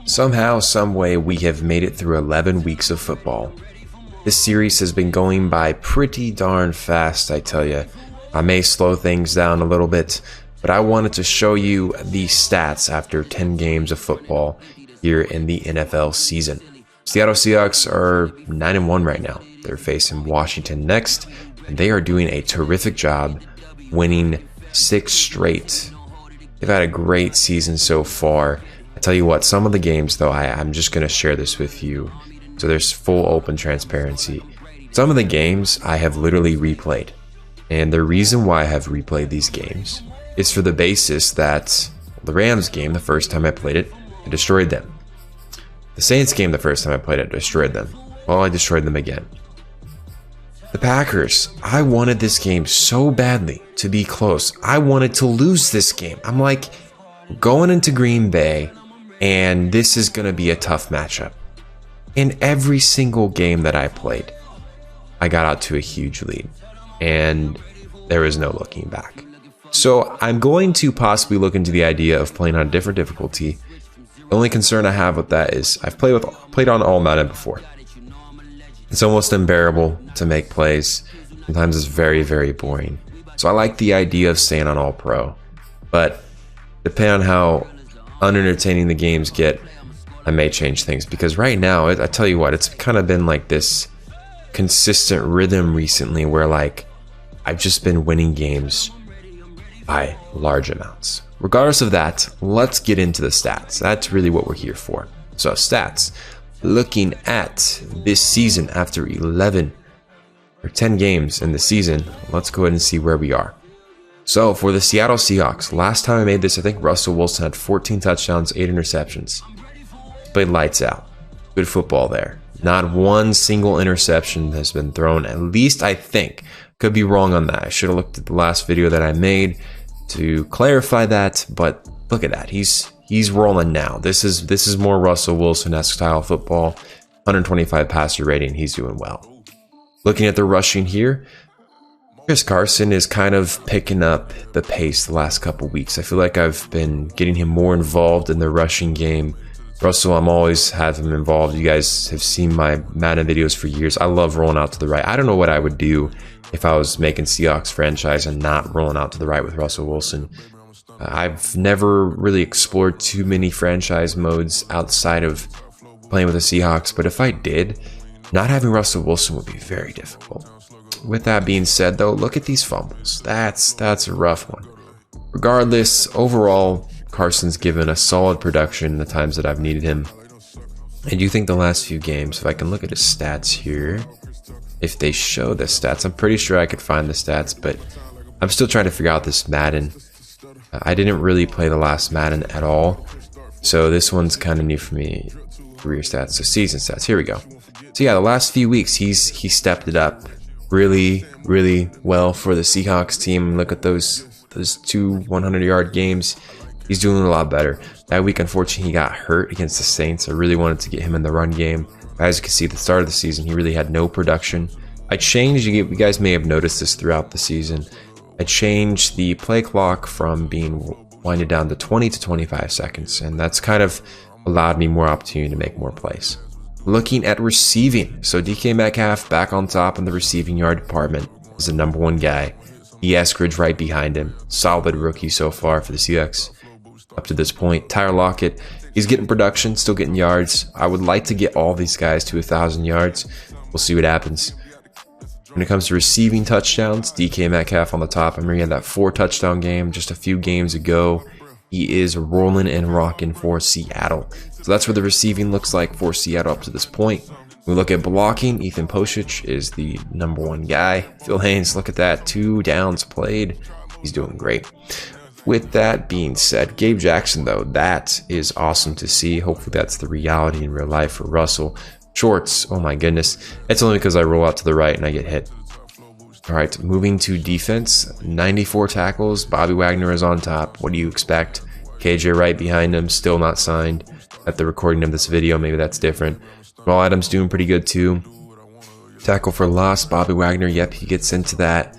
Somehow, someway, we have made it through 11 weeks of football. This series has been going by pretty darn fast, I tell you. I may slow things down a little bit, but I wanted to show you the stats after 10 games of football here in the NFL season. Seattle Seahawks are 9-1 right now. They're facing Washington next, and they are doing a terrific job winning 6 straight. They've had a great season so far. I tell you what, some of the games though, I'm just going to share this with you. So there's full open transparency. Some of the games I have literally replayed. And the reason why I have replayed these games is for the basis that the Rams game, the first time I played it, I destroyed them. The Saints game, the first time I played it, I destroyed them. Well, I destroyed them again. The Packers, I wanted this game so badly to be close. I wanted to lose this game. I'm like, going into Green Bay, and this is going to be a tough matchup. In every single game that I played, I got out to a huge lead, and there was no looking back. So I'm going to possibly look into the idea of playing on a different difficulty. The only concern I have with that is I've played on all Madden before. It's almost unbearable to make plays. Sometimes it's very, very boring. So I like the idea of staying on all pro, but depending on how unentertaining the games get, I may change things, because right now, I tell you what, it's kind of been like this consistent rhythm recently where like I've just been winning games by large amounts. Regardless of that, let's get into the stats. That's really what we're here for. So stats, looking at this season after 11 or 10 games in the season, let's go ahead and see where we are. So for the Seattle Seahawks, last time I made this, I think Russell Wilson had 14 touchdowns, 8 interceptions. Played lights out. Good football there. Not one single interception has been thrown, at least I think. Could be wrong on that. I should have looked at the last video that I made to clarify that, but look at that. He's rolling now. This is more Russell Wilson-esque style football. 125 passer rating. He's doing well. Looking at the rushing here, Chris Carson is kind of picking up the pace the last couple weeks. I feel like I've been getting him more involved in the rushing game. Russell, I'm always have him involved. You guys have seen my Madden videos for years. I love rolling out to the right. I don't know what I would do if I was making Seahawks franchise and not rolling out to the right with Russell Wilson. I've never really explored too many franchise modes outside of playing with the Seahawks, but if I did, not having Russell Wilson would be very difficult. With that being said, though, look at these fumbles. That's a rough one. Regardless, overall, Carson's given a solid production in the times that I've needed him. I do think the last few games, if I can look at his stats here, if they show the stats, I'm pretty sure I could find the stats, but I'm still trying to figure out this Madden. I didn't really play the last Madden at all, so this one's kind of new for me. Career stats, so season stats, here we go. So yeah, the last few weeks, he stepped it up really well for the Seahawks team. Look at those 2 100-yard games. He's doing a lot better. That week, unfortunately, he got hurt against the Saints. I really wanted to get him in the run game. As you can see, at the start of the season, he really had no production. I changed, you guys may have noticed this throughout the season, I changed the play clock from being winded down to 20 to 25 seconds, and that's kind of allowed me more opportunity to make more plays. Looking at receiving, so DK Metcalf back on top in the receiving yard department is the #1 guy. Eskridge right behind him. Solid rookie so far for the Seahawks up to this point. Tyler Lockett, he's getting production, still getting yards. I would like to get all these guys to 1,000 yards. We'll see what happens. When it comes to receiving touchdowns, DK Metcalf on the top. I remember he had that 4-touchdown game just a few games ago. He is rolling and rocking for Seattle. So that's what the receiving looks like for Seattle up to this point. When we look at blocking, Ethan Poshich is the #1 guy. Phil Haynes, look at that, 2 downs played. He's doing great. With that being said, Gabe Jackson, though, that is awesome to see. Hopefully that's the reality in real life for Russell. Shorts, oh my goodness. It's only because I roll out to the right and I get hit. All right, moving to defense, 94 tackles. Bobby Wagner is on top. What do you expect? KJ Wright behind him, still not signed. At the recording of this video, maybe that's different. Jamal Adams doing pretty good too. Tackle for loss, Bobby Wagner, yep, he gets into that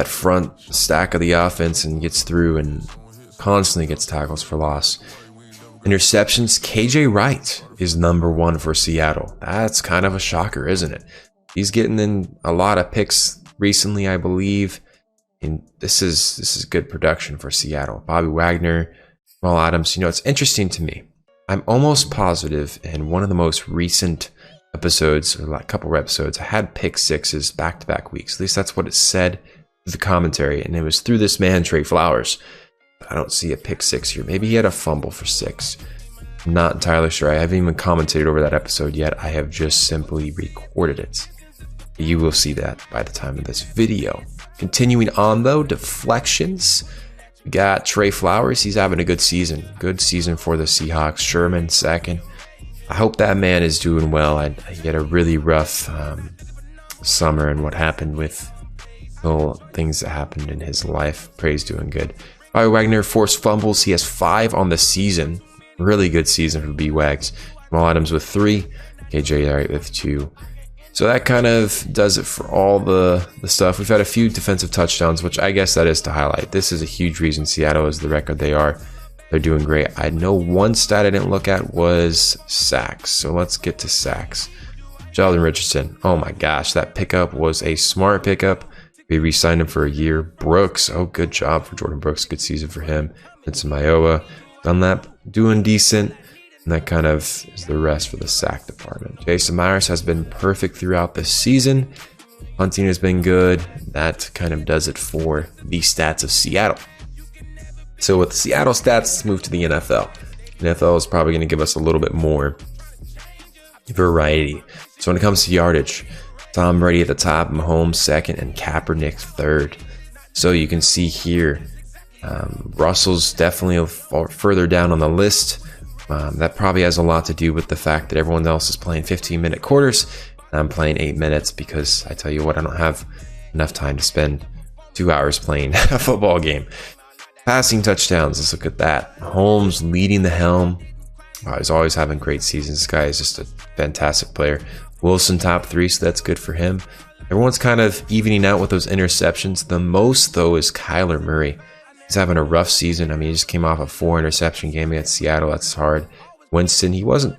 front stack of the offense and gets through and constantly gets tackles for loss. Interceptions, KJ Wright is #1 for Seattle. That's kind of a shocker, isn't it? He's getting in a lot of picks recently, I believe. And this is good production for Seattle. Bobby Wagner, Jamal Adams. You know, it's interesting to me. I'm almost positive in one of the most recent episodes, or like a couple of episodes, I had pick sixes back-to-back weeks. At least that's what it said through the commentary, and it was through this man, Trey Flowers. I don't see a pick six here. Maybe he had a fumble for 6. I'm not entirely sure. I haven't even commentated over that episode yet. I have just simply recorded it. You will see that by the time of this video. Continuing on though, deflections. We got Trey Flowers. He's having a good season. Good season for the Seahawks. Sherman second. I hope that man is doing well. He had a really rough summer, and what happened with little things that happened in his life. Pray he's doing good. Bobby Wagner, forced fumbles. He has 5 on the season. Really good season for B-Wags. Jamal Adams with 3. KJ Wright with 2. So that kind of does it for all the stuff. We've had a few defensive touchdowns, which I guess that is to highlight. This is a huge reason Seattle is the record they are. They're doing great. I know one stat I didn't look at was sacks. So let's get to sacks. Sheldon Richardson. Oh my gosh, that pickup was a smart pickup. We re-signed him for a year. Brooks. Oh, good job for Jordan Brooks. Good season for him. Vincent Mayowa. Done that. Doing decent. And that kind of is the rest for the sack department. Jason Myers has been perfect throughout this season. Hunting has been good. That kind of does it for the stats of Seattle. So with the Seattle stats, let's move to the NFL. The NFL is probably going to give us a little bit more variety. So when it comes to yardage, Tom Brady at the top, Mahomes second, and Kaepernick third. So you can see here, Russell's definitely further down on the list. That probably has a lot to do with the fact that everyone else is playing 15-minute quarters, and I'm playing 8 minutes because I tell you what, I don't have enough time to spend 2 hours playing a football game. Passing touchdowns, let's look at that. Mahomes leading the helm. Wow, he's always having great seasons. This guy is just a fantastic player. Wilson top 3, so that's good for him. Everyone's kind of evening out with those interceptions. The most, though, is Kyler Murray. He's having a rough season. I mean, he just came off a 4-interception game against Seattle. That's hard. Winston, he didn't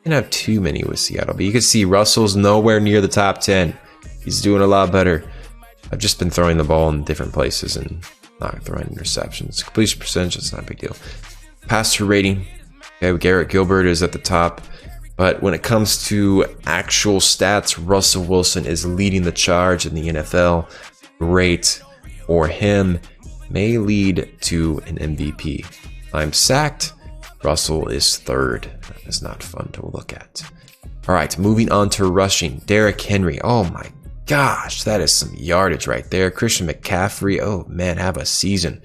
have too many with Seattle, but you can see Russell's nowhere near the top 10. He's doing a lot better. I've just been throwing the ball in different places and not throwing interceptions. Completion percentage, that's not a big deal. Passer rating, okay, Garrett Gilbert is at the top. But when it comes to actual stats, Russell Wilson is leading the charge in the NFL. Great for him. May lead to an MVP. I'm sacked. Russell is third. That is not fun to look at. All right, moving on to rushing. Derrick Henry. Oh my gosh, that is some yardage right there. Christian McCaffrey. Oh man, have a season.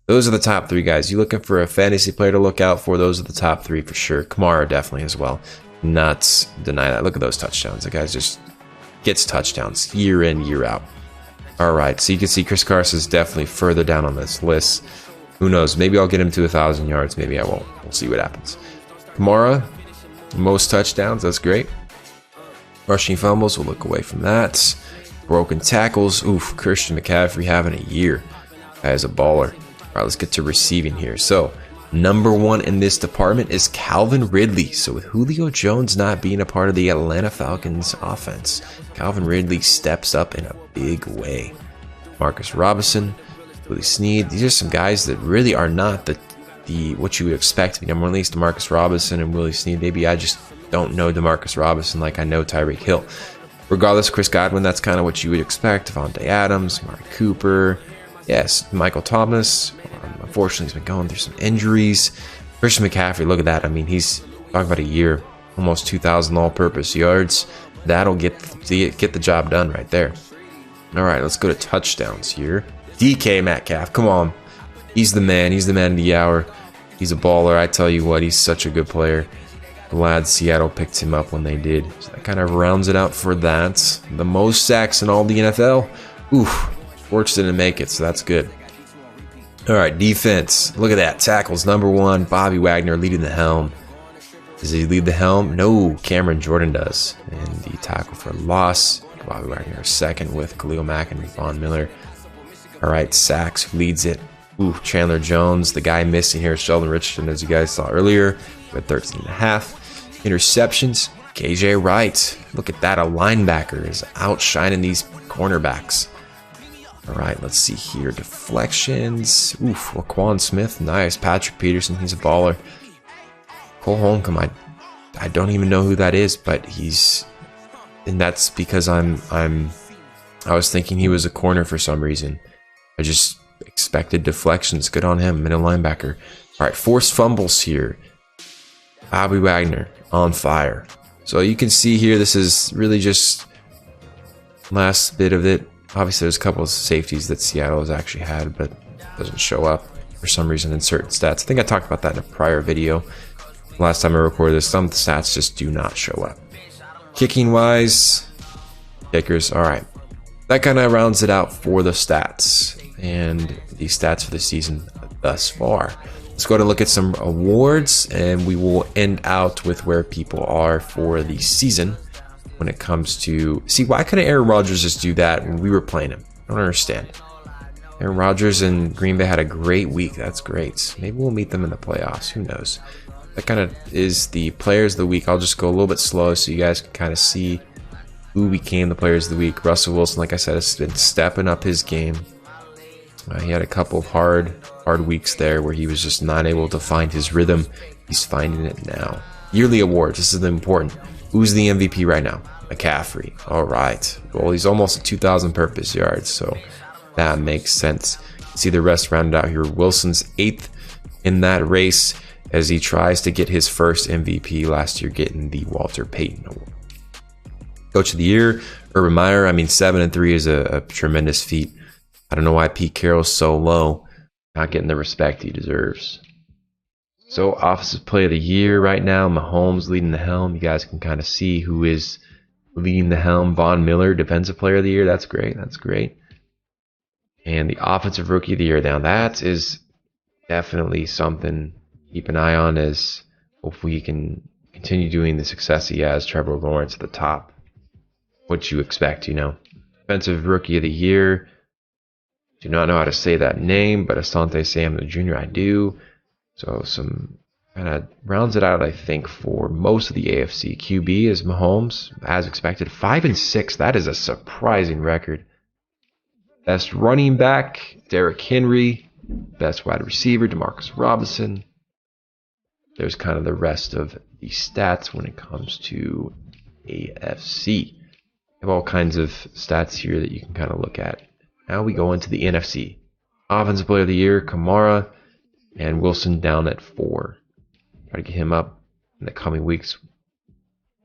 Those are the top 3 guys. You looking for a fantasy player to look out for? Those are the top 3 for sure. Kamara definitely as well. Not deny that. Look at those touchdowns. The guy just gets touchdowns year in, year out. All right, so you can see Chris Carson's definitely further down on this list. Who knows? Maybe I'll get him to 1,000 yards. Maybe I won't. We'll see what happens. Kamara, most touchdowns. That's great. Rushing fumbles, we'll look away from that. Broken tackles. Oof, Christian McCaffrey having a year. Guy is a baller. All right, let's get to receiving here. So, #1 in this department is Calvin Ridley. So with Julio Jones not being a part of the Atlanta Falcons offense, Calvin Ridley steps up in a big way. Marcus Robinson, Willie Snead, these are some guys that really are not the what you would expect to be #1, at least Marcus Robinson and Willie Snead. Maybe I just don't know DeMarcus Robinson like I know Tyreek Hill. Regardless, Chris Godwin, that's kind of what you would expect. Devontae Adams, Amari Cooper, yes, Michael Thomas. Unfortunately, he's been going through some injuries. Christian McCaffrey, look at that. I mean, he's talking about a year, almost 2,000 all-purpose yards. That'll get the job done right there. All right, let's go to touchdowns here. DK Metcalf, come on. He's the man. He's the man of the hour. He's a baller. I tell you what, he's such a good player. Glad Seattle picked him up when they did. So that kind of rounds it out for that. The most sacks in all the NFL. Oof, Sports didn't make it, so that's good. All right, defense. Look at that. Tackles, #1. Bobby Wagner leading the helm. Does he lead the helm? No, Cameron Jordan does. And the tackle for loss, Bobby Wagner second with Khalil Mack and Von Miller. All right, sacks. Who leads it? Ooh, Chandler Jones. The guy missing here is Sheldon Richardson, as you guys saw earlier, with 13.5 interceptions. KJ Wright. Look at that. A linebacker is outshining these cornerbacks. All right, let's see here. Deflections. Oof, Laquan Smith. Nice. Patrick Peterson. He's a baller. Cole Holcomb. I don't even know who that is, but he's... And that's because I was thinking he was a corner for some reason. I just expected deflections. Good on him. Middle linebacker. All right, forced fumbles here. Bobby Wagner on fire. So you can see here, this is really just last bit of it. Obviously, there's a couple of safeties that Seattle has actually had, but doesn't show up for some reason in certain stats. I think I talked about that in a prior video. Last time I recorded this, some of the stats just do not show up. Kicking wise, kickers, all right. That kind of rounds it out for the stats and the stats for the season thus far. Let's go to look at some awards, and we will end out with where people are for the season when it comes to... See, why couldn't Aaron Rodgers just do that when we were playing him? I don't understand. Aaron Rodgers and Green Bay had a great week. That's great. Maybe we'll meet them in the playoffs. Who knows? That kind of is the players of the week. I'll just go a little bit slow so you guys can kind of see who became the players of the week. Russell Wilson, like I said, has been stepping up his game. He had a couple of hard weeks there where he was just not able to find his rhythm. He's finding it now. Yearly awards. This is important. Who's the MVP right now? McCaffrey. All right. Well, he's almost at 2,000 purpose yards, so that makes sense. See the rest rounded out here. Wilson's 8th in that race as he tries to get his first MVP last year, getting the Walter Payton Award. Coach of the Year, Urban Meyer. I mean, 7-3 is a tremendous feat. I don't know why Pete Carroll's so low, not getting the respect he deserves. So, Offensive Player of the Year right now, Mahomes leading the helm. You guys can kind of see who is leading the helm. Von Miller, Defensive Player of the Year. That's great. That's great. And the Offensive Rookie of the Year. Now, that is definitely something to keep an eye on, as hopefully he can continue doing the success he has. Trevor Lawrence at the top. What you expect, you know. Defensive Rookie of the Year. Do not know how to say that name, but Asante Samuel Jr. I do. So some kind of rounds it out, I think, for most of the AFC. QB is Mahomes, as expected. 5-6. That is a surprising record. Best running back, Derrick Henry. Best wide receiver, Demarcus Robinson. There's kind of the rest of the stats when it comes to AFC. You have all kinds of stats here that you can kind of look at. Now we go into the NFC. Offensive Player of the Year, Kamara, and Wilson down at 4. Try to get him up in the coming weeks.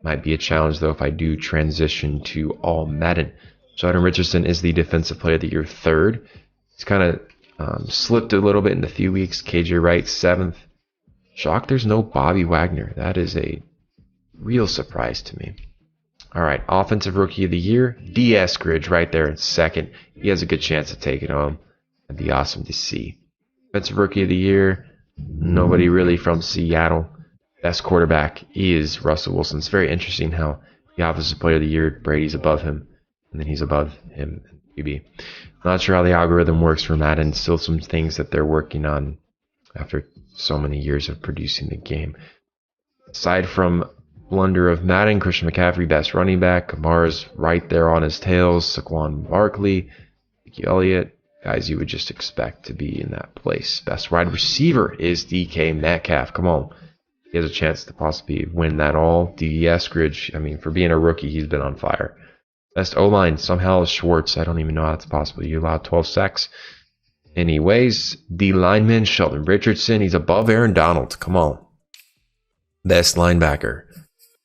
Might be a challenge, though, if I do transition to all Madden. Sheldon Richardson is the Defensive Player of the Year, 3rd. He's kind of slipped a little bit in the few weeks. KJ Wright, 7th. Shocked there's no Bobby Wagner. That is a real surprise to me. All right, Offensive Rookie of the Year, D. Eskridge right there in 2nd. He has a good chance to take it home. That'd be awesome to see. Defensive Rookie of the Year, nobody really from Seattle. Best quarterback is Russell Wilson. It's very interesting how the Offensive Player of the Year, Brady's above him, and then he's above him in QB. Not sure how the algorithm works for Madden. Still some things that they're working on after so many years of producing the game. Aside from blunder of Madden, Christian McCaffrey, best running back. Kamara's right there on his tails. Saquon Barkley, Zeke Elliott, guys you would just expect to be in that place. Best wide receiver is DK Metcalf. Come on. He has a chance to possibly win that all. D. Eskridge, I mean, for being a rookie, he's been on fire. Best O-line, somehow is Schwartz. I don't even know how it's possible. You allowed 12 sacks. Anyways, D lineman, Sheldon Richardson. He's above Aaron Donald. Come on. Best linebacker.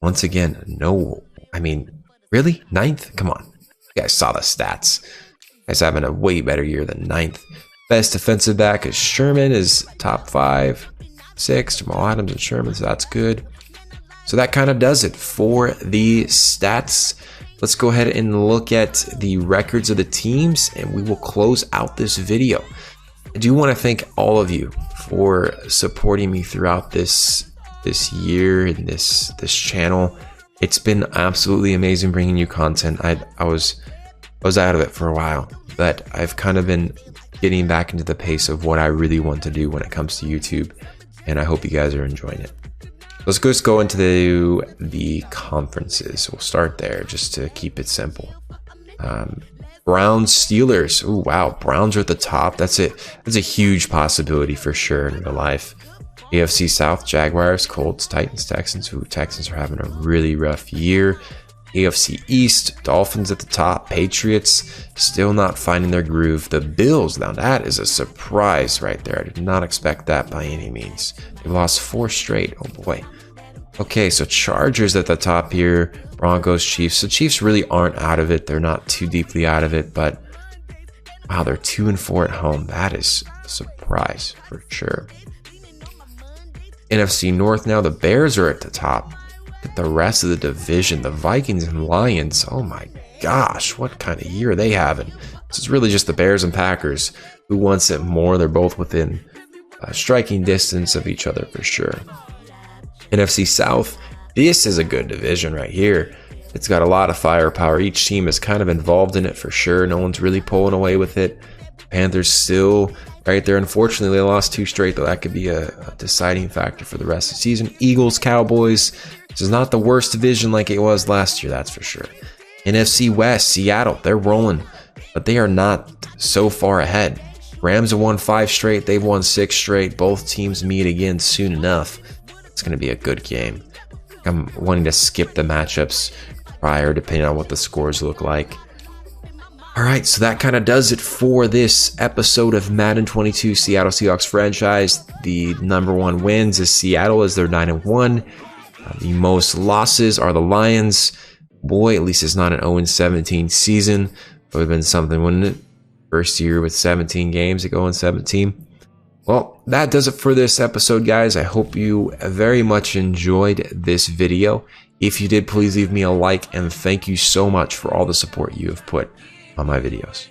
Once again, no. I mean, really? 9th? Come on. You guys saw the stats. You guys having a way better year than 9th. Best defensive back is Sherman, is top 5. 6, Jamal Adams and Sherman, so that's good. So that kind of does it for the stats. Let's go ahead and look at the records of the teams, and we will close out this video. I do want to thank all of you for supporting me throughout this year and this channel. It's been absolutely amazing bringing you content. I was out of it for a while, but I've kind of been getting back into the pace of what I really want to do when it comes to YouTube, and I hope you guys are enjoying it. Let's just go into the conferences. We'll start there just to keep it simple. Browns, Steelers. Oh wow, Browns are at the top. That's it. That's a huge possibility for sure in real life. AFC South, Jaguars, Colts, Titans, Texans. Ooh, Texans are having a really rough year. AFC East, Dolphins at the top. Patriots still not finding their groove. The Bills, now that is a surprise right there. I did not expect that by any means. They've lost 4 straight. Oh boy. Okay, so Chargers at the top here. Broncos, Chiefs. The Chiefs really aren't out of it. They're not too deeply out of it, but wow, they're 2-4 at home. That is a surprise for sure. NFC North now, the Bears are at the top. Look at the rest of the division, the Vikings and Lions. Oh my gosh, what kind of year are they having? This is really just the Bears and Packers. Who wants it more? They're both within striking distance of each other for sure. NFC South, this is a good division right here. It's got a lot of firepower. Each team is kind of involved in it for sure. No one's really pulling away with it. Panthers still right there. Unfortunately, they lost 2 straight, though. That could be a deciding factor for the rest of the season. Eagles, Cowboys. This is not the worst division like it was last year, that's for sure. NFC West, Seattle, they're rolling, but they are not so far ahead. Rams have won 5 straight. They've won 6 straight. Both teams meet again soon enough. It's going to be a good game. I'm wanting to skip the matchups prior, depending on what the scores look like. All right, so that kind of does it for this episode of Madden 22 Seattle Seahawks franchise. The #1 wins is Seattle as they're 9-1. The most losses are the Lions. Boy, at least it's not an 0-17 season. It would have been something, wouldn't it? First year with 17 games to go in 17. Well, that does it for this episode, guys. I hope you very much enjoyed this video. If you did, please leave me a like, and thank you so much for all the support you have put on my videos.